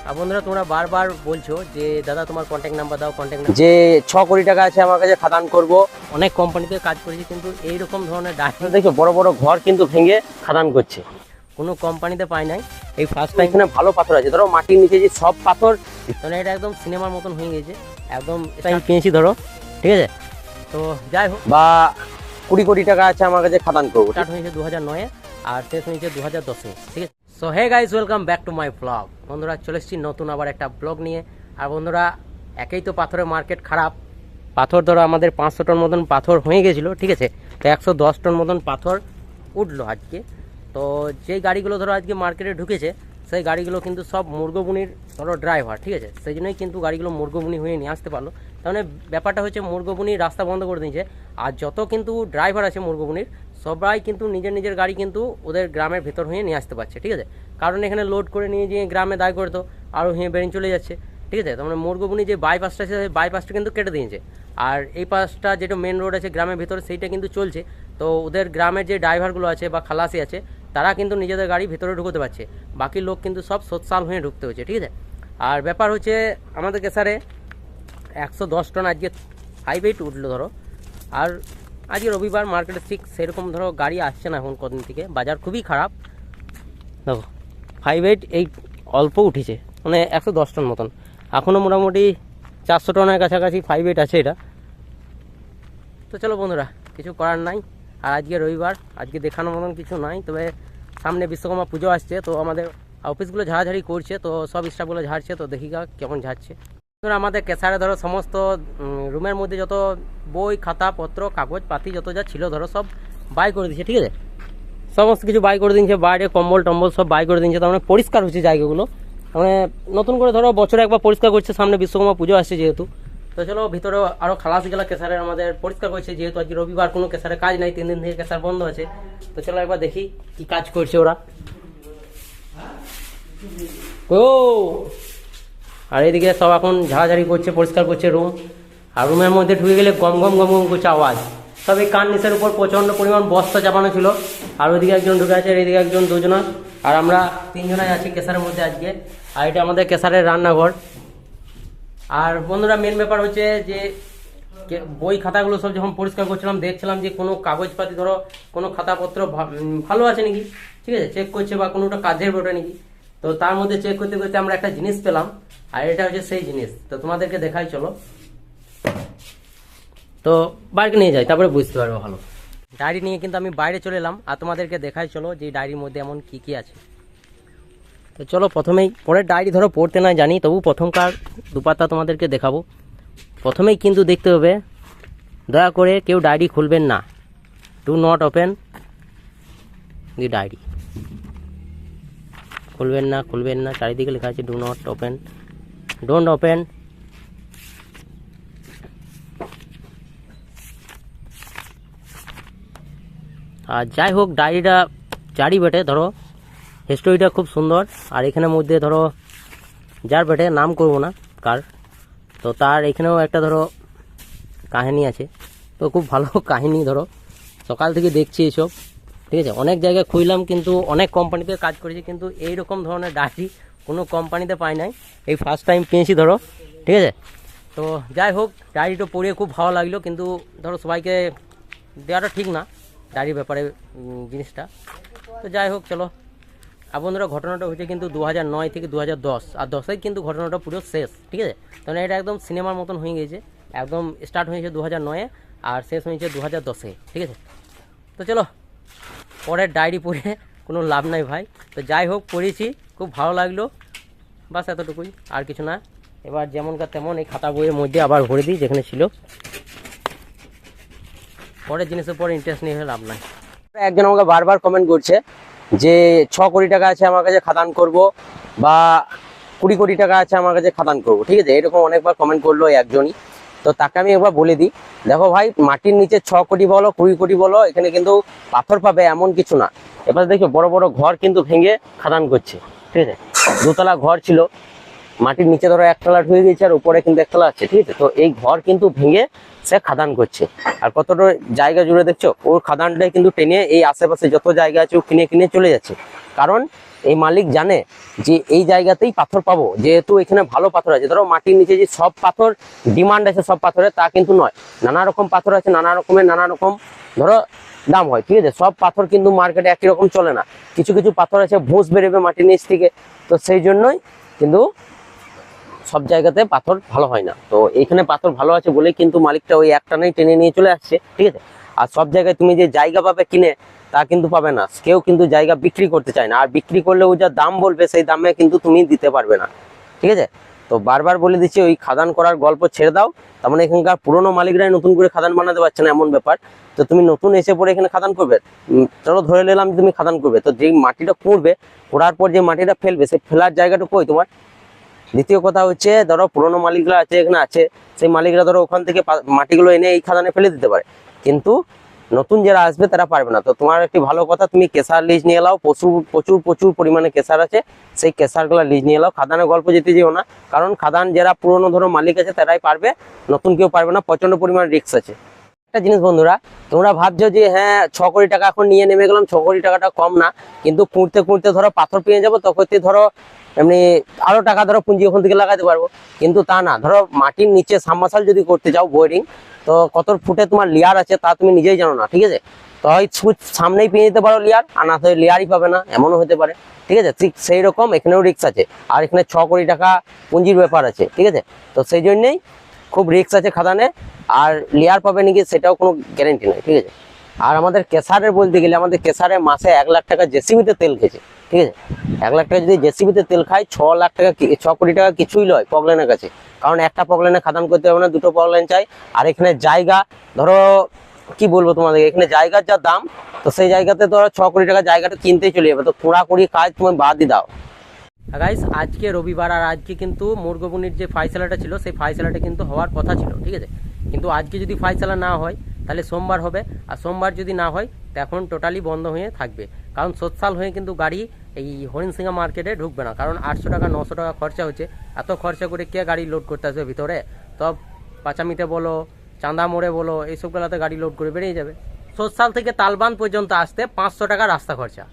আর বন্ধুরা তোমরা বারবার বলছো যে দাদা তোমার কন্ট্যাক্ট নাম্বার দাও, কন্ট্যাক্ট নাম্বার, যে 6 কোটি টাকা আছে আমার কাছে খাদান করব। অনেক কোম্পানিতে কাজ করেছি কিন্তু এইরকম ধরনের ডাইনি দেখো বড় বড় ঘর কিন্তু ভেঙে খাদান করছে, কোনো কোম্পানিতে পাই নাই। এই ফার্স্ট টাইম এখানে ভালো পাথর আছে, ধরো মাটির নিচে যে সব পাথর, মানে এটা একদম সিনেমার মতন হয়ে গেছে, একদম টাইম কিনেছি ধরো, ঠিক আছে। তো যাই হোক, বা 20 কোটি টাকা আছে আমার কাছে খাদান করবো। স্টার্ট হয়েছে 2009-এ আর শেষ হয়েছে 2010-এ, ঠিক আছে। So hey guys, welcome back to my blog. বন্ধুরা চলে এসেছি নতুন আবার একটা ব্লগ নিয়ে। আর বন্ধুরা একেই তো পাথরের মার্কেট খারাপ, পাথর ধরো আমাদের 500 টন মতন পাথর হয়ে গেছিলো, ঠিক আছে। তো 110 টন মতন পাথর উঠলো আজকে। তো যেই গাড়িগুলো ধরো আজকে মার্কেটে ঢুকেছে সেই গাড়িগুলো কিন্তু সব মুরগবুনির ধরো ড্রাইভার, ঠিক আছে। সেই জন্যই কিন্তু গাড়িগুলো মুরগবুনি হয়ে নিয়ে আসতে পারলো। তাহলে ব্যাপারটা হচ্ছে মুরগবুনি রাস্তা বন্ধ করে দিয়েছে, আর যত কিন্তু ড্রাইভার আছে মুরগবুনির সবাই কিন্তু নিজের নিজের গাড়ি কিন্তু ওদের গ্রামের ভেতর হয়ে নিয়ে আসতে পারছে, ঠিক আছে। কারণ এখানে লোড করে নিয়ে গিয়ে গ্রামে দায় করে তো আরও হয়ে বেরিয়ে চলে যাচ্ছে, ঠিক আছে। তার মানে মুরগবুনি যে বাইপাসটা আছে সেই বাইপাসটা কিন্তু কেটে দিয়েছে, আর এই পাশটা যেটা মেন রোড আছে গ্রামের ভেতরে সেইটা কিন্তু চলছে। তো ওদের গ্রামের যে ড্রাইভারগুলো আছে বা খালাসি আছে তারা কিন্তু নিজেদের গাড়ি ভেতরে ঢুকতে পারছে, বাকি লোক কিন্তু সব সোচ্চাল হয়ে ঢুকতে হচ্ছে, ঠিক আছে। আর ব্যাপার হচ্ছে আমাদের কেসারে 110 টন আজকে 5-8 উঠলো ধরো। আর আজকে রবিবার মার্কেটে ঠিক সেরকম ধরো গাড়ি আসছে না এখন কদিন থেকে, বাজার খুবই খারাপ। দেখো 5-8 এই অল্প উঠেছে, মানে 110 টন মতন, এখনও মোটামুটি 400 টনের কাছাকাছি 5-8 আছে এটা। তো চলো বন্ধুরা, কিছু করার নাই। আর আজকে রবিবার, আজকে দেখানোর মতন কিছু নাই, তবে সামনে বিশ্বকর্মা পুজো আসছে, তো আমাদের অফিসগুলো ঝাড়াঝাড়ি করছে, তো সব স্টাফগুলো ঝাড়ছে, তো দেখি কেমন ঝাড়ছে। ধরো আমাদের কেসারে ধরো সমস্ত রুমের মধ্যে যত বই খাতা পত্র কাগজ পাতি যত যা ছিল ধরো সব বাই করে দিয়েছে, ঠিক আছে। সমস্ত কিছু বাই করে দিয়েছে, বাইরে কম্বল টম্বল সব বাই করে দিয়েছে, তার মানে পরিষ্কার হচ্ছে জায়গাগুলো, মানে নতুন করে ধরো বছরে একবার পরিষ্কার করছে, সামনে বিশ্বকর্মা পুজো আসছে যেহেতু। তো চলো ভিতরে আরও খালাসি গেলা কেসারের আমাদের পরিষ্কার করছে, যেহেতু আজকে রবিবার কোনো কেসারে কাজ নাই, 3 দিন থেকে কেসার বন্ধ আছে। তো চলো একবার দেখি কি কাজ করছে ওরা। ও আর এদিকে সব এখন ঝাড়াঝাড়ি করছে, পরিষ্কার করছে রুম। আর রুমের মধ্যে ঢুকে গেলে গম গম গম গম করছে আওয়াজ। তবে কান নিচের উপর প্রচণ্ড পরিমাণ বস্তা চাপানো ছিল, আর ওইদিকে একজন ঢুকে আছে, আর এদিকে একজন দুজনা, আর আমরা 3 জনাই আছি কেসারের মধ্যে আজকে। আর এটা আমাদের কেসারের রান্নাঘর। আর বন্ধুরা মেন ব্যাপার হচ্ছে যে বই খাতাগুলো সব যখন পরিষ্কার করছিলাম দেখছিলাম যে কোনো কাগজপাতি ধরো কোনো খাতাপত্র ভালো আছে নাকি, ঠিক আছে, চেক করছে, বা কোনোটা কাজের বটে নাকি। তো তার মধ্যে চেক করতে করতে আমরা একটা জিনিস পেলাম, আর এটা হচ্ছে সেই জিনিস। তো তোমাদেরকে দেখাই চলো, তো বাইরে নিয়ে যাই তারপরে বুঝতে পারবো ভালো। ডায়েরি নিয়ে কিন্তু আমি বাইরে চলে এলাম, আর তোমাদেরকে দেখাই চলো যে ডায়েরির মধ্যে এমন কি কি আছে। তো চলো প্রথমেই, পরের ডায়েরি ধরো পড়তে না জানি, তবু প্রথমকার দুপাতা তোমাদেরকে দেখাবো। প্রথমেই কিন্তু দেখতে হবে, দয়া করে কেউ ডায়েরি খুলবেন না, do not open the diary. খুলবেন না, খুলবেন না, চারিদিকে লেখা আছে do not open, don't open. আর যাই হোক ডায়েরিটা জারি বেটে ধরো, হিস্টোরিটা খুব সুন্দর। আর এখানের মধ্যে ধরো যার বেটে নাম করবো না কার, তো তার এখানেও একটা ধরো কাহিনী আছে, তো খুব ভালো কাহিনী ধরো, সকাল থেকে দেখছি এসব, ঠিক আছে। অনেক জায়গায় খুঁজলাম কিন্তু অনেক কোম্পানিতে কাজ করেছি, কিন্তু এইরকম ধরনের ডায়েরি কোনো কোম্পানিতে পাই নাই, এই ফার্স্ট টাইম পেয়েছি ধরো, ঠিক আছে। তো যাই হোক ডায়েরিটা পড়ে খুব ভালো লাগলো, কিন্তু ধরো সবাইকে দেওয়াটা ঠিক না ডায়েরির ব্যাপারে জিনিসটা। তো যাই হোক চলো। আর বন্ধুরা ঘটনাটা হচ্ছে কিন্তু 2009 থেকে 2010, আর 10-এই কিন্তু ঘটনাটা পুরো শেষ, ঠিক আছে। তাহলে এটা একদম সিনেমার মতন হয়ে গেছে, একদম স্টার্ট হয়েছে 2009-এ আর শেষ হয়েছে 2010-এ, ঠিক আছে। তো চলো পরের ডায়েরি পড়ে কোনো লাভ নাই ভাই। তো যাই হোক পড়েছি, খুব ভালো লাগলো, বাস এতটুকুই, আর কিছু না। এবার যেমনকার তেমন এই খাতা বইয়ের মধ্যে আবার ভরে দিই যেখানে ছিল, পরের জিনিসের পরে ইন্টারেস্ট নিয়ে লাভ নাই। একজন আমাকে বারবার কমেন্ট করছে যে 6 কোটি টাকা আছে আমার কাছে খাদান করব, বা 20 কোটি টাকা আছে আমার কাছে খাদান করব, ঠিক আছে। এরকম অনেকবার কমেন্ট করলো একজনই। তো তাকে আমি একবার বলে দিই, দেখো ভাই মাটির নিচে 6 কোটি বলো 20 কোটি বলো, এখানে কিন্তু পাথর পাবে এমন কিছু না। এবার দেখো বড় বড় ঘর কিন্তু ভেঙে খাদান করছে, ঠিক আছে। 2তলা ঘর ছিল, মাটির নিচে ধরো 1তলা ঢুকে গেছে, আর উপরে কিন্তু 1তলা আছে, ঠিক আছে। তো এই ঘর কিন্তু ভেঙে সে খাদান করছে, আর কতটা জায়গা জুড়ে দেখছো ওর খাদানটাই কিন্তু টেনে এই আশেপাশে যত জায়গা আছে ও কিনে কিনে চলে যাচ্ছে। কারণ এই মালিক জানে যে এই জায়গাতেই পাথর পাবো, যেহেতু এখানে ভালো পাথর আছে। ধরো মাটির নিচে যে সব পাথর ডিমান্ড আছে সব পাথরে, তা কিন্তু নয়। নানা রকম পাথর আছে, নানা রকমের নানা রকম ধরো দাম হয়, ঠিক আছে। সব পাথর কিন্তু মার্কেটে একই রকম চলে না। কিছু কিছু পাথর আছে ভুষ বেরোবে মাটির নিচ থেকে, তো সেই জন্যই কিন্তু সব জায়গাতে পাথর ভালো হয় না। তো এখানে পাথর ভালো আছে বলেই কিন্তু মালিকটা ওই একটানেই টেনে নিয়ে চলে আসছে, ঠিক আছে। আর সব জায়গায় তুমি যে জায়গা পাবে কিনে, তা কিন্তু পাবে না। কেউ কিন্তু জায়গা বিক্রি করতে চায় না, আর বিক্রি করলেও যা দাম বলবে সেই দামে কিন্তু তুমি দিতে পারবে না, ঠিক আছে। তো বারবার বলে দিচ্ছি, ওই খাদান করার গল্প ছেড়ে দাও। তার মানে এখানকার পুরোনো মালিকরাই নতুন করে খাদান বানাতে পারছে না, এমন ব্যাপার। তো তুমি নতুন এসে পরে এখানে খাদান করবে, চলো ধরে নিলাম তুমি খাদান করবে, তো যেই মাটিটা খুঁড়বে, খোঁড়ার পর যে মাটিটা ফেলবে, সেই ফেলার জায়গাটা কই তোমার? দ্বিতীয় কথা হচ্ছে, ধরো পুরোনো মালিকরা আছে এখানে আছে, সেই মালিকরা ধরো ওখান থেকে মাটিগুলো এনে এই খাদানে ফেলে দিতে পারে, কিন্তু নতুন যারা আসবে তারা পারবে না। তো তোমার একটি ভালো কথা, তুমি কেসার লিজ নিয়ে নাও, প্রচুর প্রচুর প্রচুর পরিমাণে কেসার আছে, সেই কেসারগুলো লিজ নিয়ে নাও। খাদানের গল্প যেতে যেও না, কারণ খাদান যারা পুরোনো ধরো মালিক আছে তারাই পারবে, নতুন কেউ পারবে না, প্রচন্ড পরিমাণ রিস্ক আছে। একটা জিনিস বন্ধুরা, তোমরা ভাবছো যে হ্যাঁ 6 কোটি টাকা এখন নিয়ে নেমে গেলাম, 6 কোটি টাকাটা কম না, কিন্তু খুঁড়তে খুঁড়তে ধরো পাথর পেয়ে যাবো, তখন ধরো এমনি আরো টাকা ধরো পুঁজি ওখান থেকে লাগাতে পারবো, কিন্তু তা না। ধরো মাটির নিচে সাবমার্সাল যদি করতে চাও বোরিং, তো কত ফুটে তোমার লেয়ার আছে তা তুমি নিজেই জানো না, ঠিক আছে। তো হয় সামনেই পেয়ে যেতে পারো লেয়ার, আর না তো লেয়ারই পাবে না, এমনও হতে পারে, ঠিক আছে। ঠিক সেই রকম এখানেও রিস্ক আছে, আর এখানে 6 কোটি টাকা পুঁজির ব্যাপার আছে, ঠিক আছে। তো সেই জন্যেই খুব রিস্ক আছে খাদানে, আর লেয়ার পাবে নাকি সেটাও কোনো গ্যারেন্টি নেই, ঠিক আছে। আর আমাদের কেসারের বলতে গেলে, আমাদের কেসারে মাসে 1 লাখ টাকা জেসিবিতে তেল খেয়েছে, ঠিক আছে। 1 লাখ টাকা যদি জেসিবিতে তেল খায়, 6 লাখ টাকা 6 কোটি টাকা কিছুই নয় পগলেনের কাছে, কারণ একটা পগলেনে খাদান করতে হবে না, 2টো পগলেন চাই। আর এখানে জায়গা ধরো কি বলবো তোমাদের, এখানে জায়গার যা দাম, তো সেই জায়গাতে ধরো 6 কোটি টাকা জায়গাটা কিনতেই চলে যাবে, তো খোঁড়াখুড়ি কাজ তুমি বাদই দাও। গাইস আজকে রবিবার, আর আজকে কিন্তু মুরগবুনির যে ফাইসালাটা ছিল, সেই ফাইসালাটা কিন্তু হওয়ার কথা ছিল, ঠিক আছে। কিন্তু আজকে যদি ফাইসালা না হয় তাহলে সোমবার হবে, আর সোমবার যদি না হয় তো এখন টোটালি বন্ধ হয়ে থাকবে। কারণ সোৎসাল হয়ে কিন্তু গাড়ি এই হরিণসিংহা মার্কেটে ঢুকবে না, কারণ 800 টাকা 900 টাকা খরচা হচ্ছে। এত খরচা করে কে গাড়ি লোড করতে আসবে ভিতরে? তো পাচামিতে বলো, চাঁদা মোড়ে বলো, এইসবগুলোতে গাড়ি লোড করে বেরিয়ে যাবে। সোৎসাল থেকে তালবান পর্যন্ত আসতে 500 টাকা রাস্তা খরচা।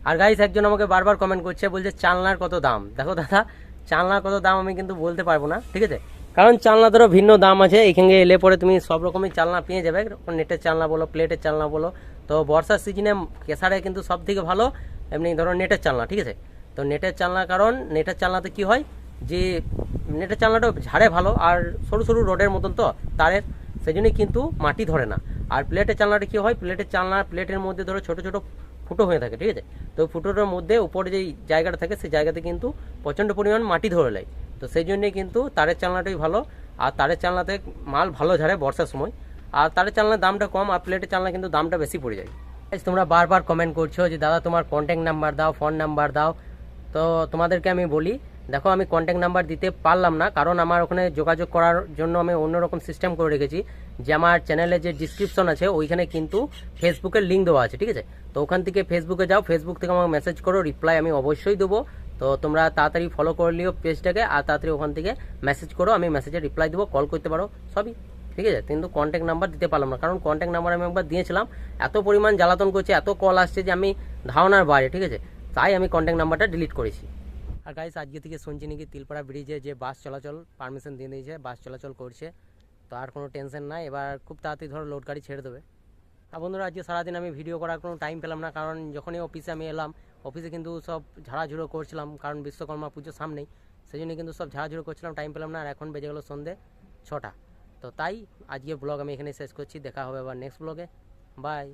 আর গাইস একজন আমাকে বারবার কমেন্ট করছে, বলছে চালনার কত দাম। দেখো দাদা, চালনার কত দাম আমি কিন্তু বলতে পারবো না, ঠিক আছে। কারণ চালনা ধরো ভিন্ন দাম আছে, এখানে এলে পরে তুমি সব রকমের চালনা পেয়ে যাবে, নেটের চালনা বলো, প্লেটের চালনা বলো। তো বর্ষার সিজনে কেসারে কিন্তু সব থেকে ভালো এমনি ধরো নেটের চালনা, ঠিক আছে। তো নেটের চালনা, কারণ নেটের চালনাতে কি হয় যে নেটের চালনাটা ঝাড়ে ভালো, আর সরু সরু রোডের মতন তো তারের, সেই জন্যই কিন্তু মাটি ধরে না। আর প্লেটের চালনাটা কি হয়, প্লেটের চালনা প্লেটের মধ্যে ধরো ছোট ছোট ফুটো হয়ে থাকে, ঠিক আছে। তো ফুটোটার মধ্যে উপরে যেই জায়গাটা থাকে, সেই জায়গাতে কিন্তু প্রচণ্ড পরিমাণ মাটি ধরে নেয়। তো সেই জন্যই কিন্তু তারের চালনাটাই ভালো, আর তারের চালনাতে মাল ভালো ঝাড়ে বর্ষার সময়। আর তারের চালনার দামটা কম, আর প্লেটের চালনা কিন্তু দামটা বেশি পড়ে যায়। তোমরা বারবার কমেন্ট করছো যে দাদা তোমার কন্ট্যাক্ট নাম্বার দাও, ফোন নাম্বার দাও। তো তোমাদেরকে আমি বলি, দেখো আমি কন্ট্যাক্ট নাম্বার দিতে পারলাম না, কারণ আমার ওখানে যোগাযোগ করার জন্য আমি অন্যরকম সিস্টেম করে রেখেছি, যে আমার চ্যানেলে যে ডিসক্রিপশন আছে ওইখানে কিন্তু ফেসবুকের লিঙ্ক দেওয়া আছে, ঠিক আছে। তো ওখান থেকে ফেসবুকে যাও, ফেসবুক থেকে আমাকে মেসেজ করো, রিপ্লাই আমি অবশ্যই দেবো। তো তোমরা তাড়াতাড়ি ফলো করে নিও পেজটাকে, আর তাড়াতাড়ি ওখান থেকে মেসেজ করো, আমি মেসেজে রিপ্লাই দেবো, কল করতে পারো, সবই ঠিক আছে। কিন্তু কন্ট্যাক্ট নাম্বার দিতে পারলাম না, কারণ কন্ট্যাক্ট নাম্বার আমি একবার দিয়েছিলাম, এত পরিমাণ জ্বালাতন করছে, এত কল আসছে যে আমি ধারণার বাইরে, ঠিক আছে। তাই আমি কন্ট্যাক্ট নাম্বারটা ডিলিট করেছি। আর গাইস আজকে থেকে শুনছি নাকি তিলপাড়া ব্রিজে যে বাস চলাচল পারমিশন দিয়ে দিয়েছে, বাস চলাচল করছে, তো আর কোনো টেনশন নাই, এবার খুব তাড়াতাড়ি ধরো লোড গাড়ি ছেড়ে দেবে। আর বন্ধুরা আজকে সারাদিন আমি ভিডিও করার কোনো টাইম পেলাম না, কারণ যখনই অফিসে আমি এলাম, অফিসে কিন্তু সব ঝাড়াঝুড়ো করছিলাম, কারণ বিশ্বকর্মা পুজোর সামনেই, সেই জন্য কিন্তু সব ঝাড়াঝুড়ো করছিলাম, টাইম পেলাম না। আর এখন বেজে গেলো সন্ধ্যে 6টা। তো তাই আজকে ব্লগ আমি এখানে শেষ করছি, দেখা হবে আবার নেক্সট ব্লগে, বাই।